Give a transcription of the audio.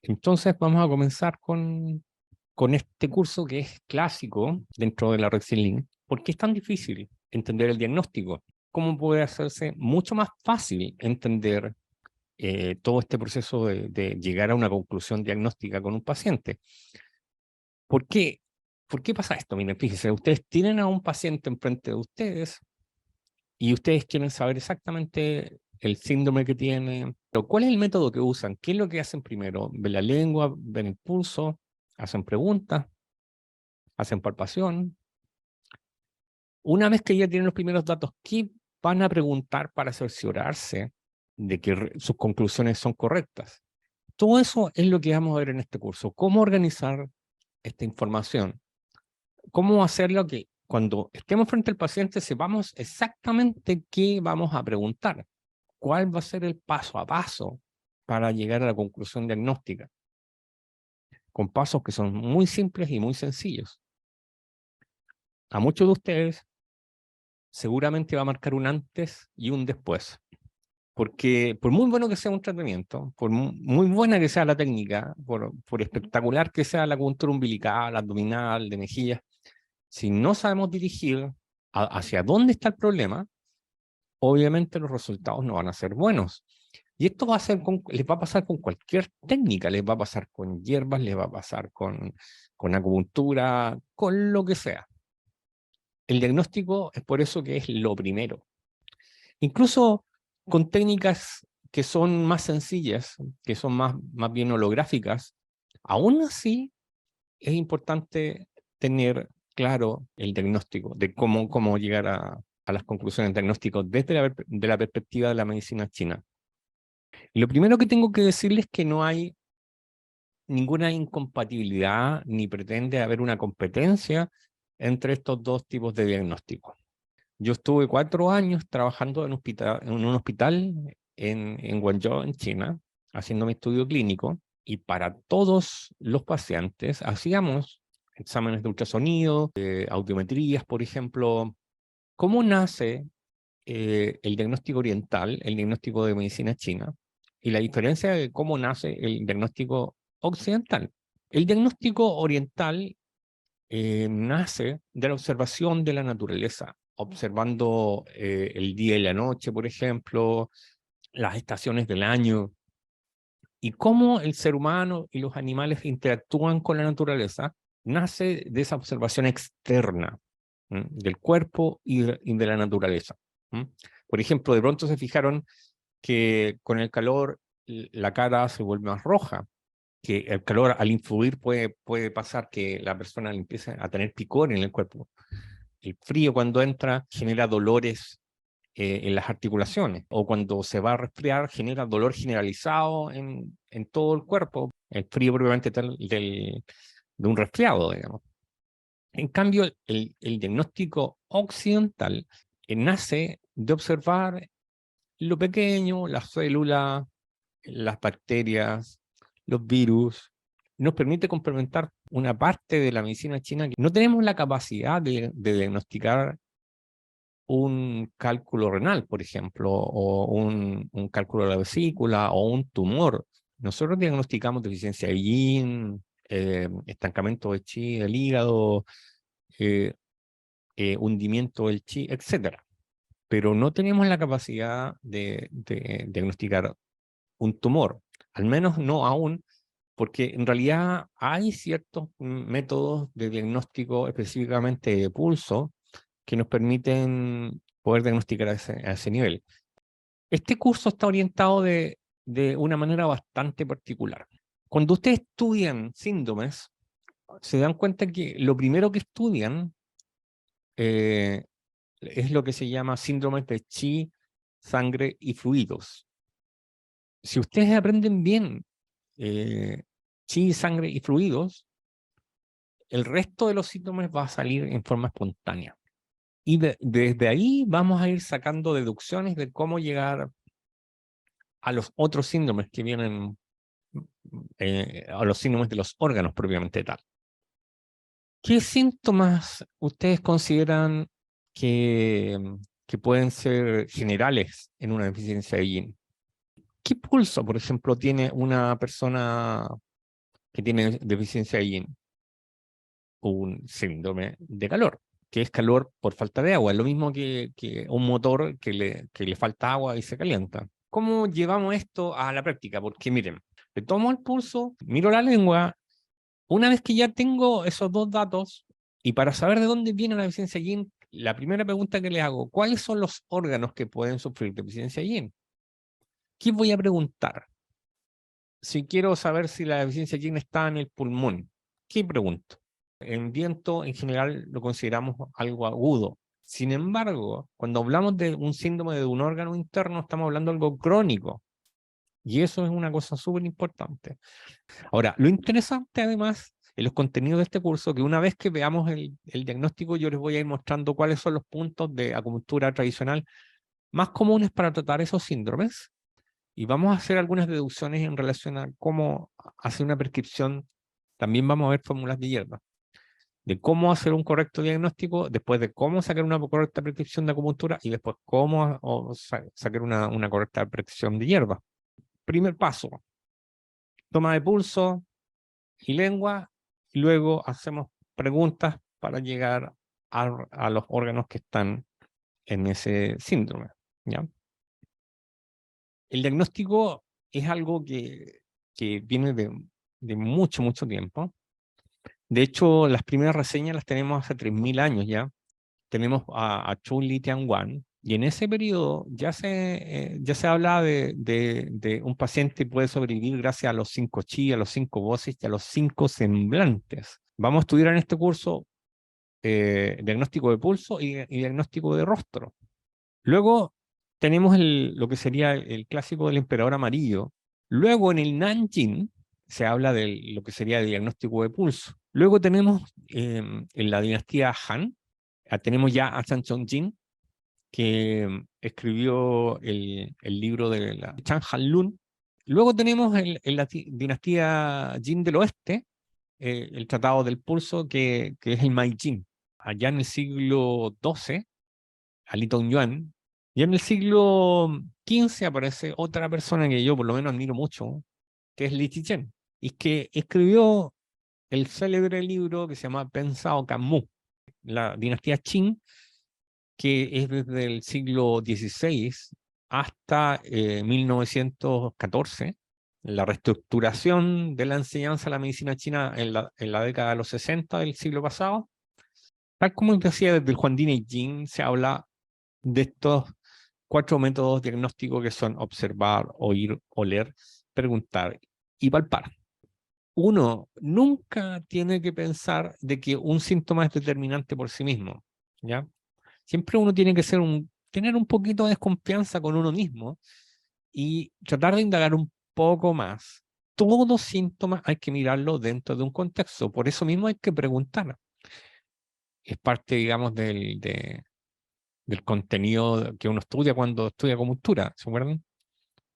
Entonces vamos a comenzar con este curso que es clásico dentro de la red Link. ¿Por qué es tan difícil entender el diagnóstico? ¿Cómo puede hacerse mucho más fácil entender todo este proceso de llegar a una conclusión diagnóstica con un paciente? ¿Por qué? ¿Por qué pasa esto? Miren, fíjense, ustedes tienen a un paciente enfrente de ustedes y ustedes quieren saber exactamente el síndrome que tiene, pero ¿cuál es el método que usan? ¿Qué es lo que hacen primero? ¿Ven la lengua? ¿Ven el pulso? ¿Hacen preguntas? ¿Hacen palpación? Una vez que ya tienen los primeros datos, ¿qué van a preguntar para cerciorarse de que sus conclusiones son correctas? Todo eso es lo que vamos a ver en este curso. ¿Cómo organizar esta información? ¿Cómo hacerlo que cuando estemos frente al paciente sepamos exactamente qué vamos a preguntar? ¿Cuál va a ser el paso a paso para llegar a la conclusión diagnóstica? Con pasos que son muy simples y muy sencillos. A muchos de ustedes seguramente va a marcar un antes y un después. Porque por muy bueno que sea un tratamiento, por muy buena que sea la técnica, por espectacular que sea la acupuntura umbilical, abdominal, de mejillas, si no sabemos dirigir hacia dónde está el problema, obviamente los resultados no van a ser buenos. Y esto les va a pasar con cualquier técnica, les va a pasar con hierbas, les va a pasar con acupuntura, con lo que sea. El diagnóstico es por eso que es lo primero. Incluso con técnicas que son más sencillas, que son más bien holográficas, aún así es importante tener claro el diagnóstico, de cómo llegar a las conclusiones diagnósticas desde de la perspectiva de la medicina china. Y lo primero que tengo que decirles es que no hay ninguna incompatibilidad ni pretende haber una competencia entre estos dos tipos de diagnóstico. Yo estuve 4 años trabajando en un hospital en Guangzhou, en China, haciendo mi estudio clínico, y para todos los pacientes hacíamos exámenes de ultrasonido, audiometrías, por ejemplo. ¿Cómo nace el diagnóstico oriental, el diagnóstico de medicina china, y la diferencia de cómo nace el diagnóstico occidental? El diagnóstico oriental nace de la observación de la naturaleza, observando el día y la noche, por ejemplo, las estaciones del año, y cómo el ser humano y los animales interactúan con la naturaleza, nace de esa observación externa del cuerpo y de la naturaleza. Por ejemplo, de pronto se fijaron que con el calor la cara se vuelve más roja, que el calor al influir puede pasar que la persona empiece a tener picor en el cuerpo. El frío cuando entra genera dolores en las articulaciones, o cuando se va a resfriar genera dolor generalizado en todo el cuerpo, el frío propiamente tal de un resfriado, digamos. En cambio, el diagnóstico occidental nace de observar lo pequeño, las células, las bacterias, los virus. Nos permite complementar una parte de la medicina china que no tenemos la capacidad de diagnosticar un cálculo renal, por ejemplo, o un cálculo de la vesícula o un tumor. Nosotros diagnosticamos deficiencia de yin, estancamiento de chi del hígado, eh, hundimiento del chi, etcétera. Pero no tenemos la capacidad de diagnosticar un tumor, al menos no aún, porque en realidad hay ciertos métodos de diagnóstico, específicamente de pulso, que nos permiten poder diagnosticar a ese nivel. Este curso está orientado de una manera bastante particular. Cuando ustedes estudian síndromes, se dan cuenta que lo primero que estudian eh, es lo que se llama síndromes de chi, sangre y fluidos. Si ustedes aprenden bien chi, sangre y fluidos, el resto de los síndromes va a salir en forma espontánea. Y desde ahí vamos a ir sacando deducciones de cómo llegar a los otros síndromes que vienen, a los síndromes de los órganos propiamente tal. ¿Qué síntomas ustedes consideran que, que pueden ser generales en una deficiencia de yin? ¿Qué pulso, por ejemplo, tiene una persona que tiene deficiencia de yin un síndrome de calor, que es calor por falta de agua. Es lo mismo que un motor que le falta agua y se calienta. ¿Cómo llevamos esto a la práctica? Porque miren, le tomo el pulso, miro la lengua, una vez que ya tengo esos dos datos, y para saber de dónde viene la deficiencia yin, la primera pregunta que le hago, ¿cuáles son los órganos que pueden sufrir deficiencia yin? ¿Qué voy a preguntar? Si quiero saber si la deficiencia yin está en el pulmón, ¿qué pregunto? En viento, en general, lo consideramos algo agudo. Sin embargo, cuando hablamos de un síndrome de un órgano interno, estamos hablando de algo crónico. Y eso es una cosa súper importante. Ahora, lo interesante además en los contenidos de este curso, que una vez que veamos el diagnóstico, yo les voy a ir mostrando cuáles son los puntos de acupuntura tradicional más comunes para tratar esos síndromes. Y vamos a hacer algunas deducciones en relación a cómo hacer una prescripción. También vamos a ver fórmulas de hierba, de cómo hacer un correcto diagnóstico, después de cómo sacar una correcta prescripción de acupuntura y después cómo sacar una correcta prescripción de hierba. Primer paso, toma de pulso y lengua, y luego hacemos preguntas para llegar a los órganos que están en ese síndrome, ¿ya? El diagnóstico es algo que viene de mucho, mucho tiempo. De hecho, las primeras reseñas las tenemos hace 3000 años ya. Tenemos a Chu Li Tianguan, y en ese periodo ya se habla de un paciente que puede sobrevivir gracias a los 5 chi, a los 5 voces y a los 5 semblantes. Vamos a estudiar en este curso diagnóstico de pulso y diagnóstico de rostro. Luego tenemos lo que sería el clásico del emperador amarillo. Luego en el Nanjing se habla de lo que sería el diagnóstico de pulso. Luego tenemos en la dinastía Han, tenemos ya a Chan Chong-jin, que escribió el libro de la Chan Han Lun. Luego tenemos en la dinastía Jin del Oeste, el Tratado del Pulso, que es el Mai Jin. Allá en el siglo XII, Ali Tong Yuan. Y en el siglo XV aparece otra persona que yo por lo menos admiro mucho, que es Li Chichen, y que escribió el célebre libro que se llama Pensado Kanmu, la dinastía Qing, que es desde el siglo XVI hasta 1914, la reestructuración de la enseñanza de la medicina china en la década de los 60 del siglo pasado. Tal como decía desde el Juan Di Neijing, se habla de estos 4 métodos diagnósticos que son observar, oír, oler, preguntar y palpar. Uno nunca tiene que pensar de que un síntoma es determinante por sí mismo, ¿ya? Siempre uno tiene que tener un poquito de desconfianza con uno mismo y tratar de indagar un poco más. Todos síntomas hay que mirarlo dentro de un contexto, por eso mismo hay que preguntar. Es parte, digamos, del contenido que uno estudia cuando estudia acupuntura, ¿se acuerdan?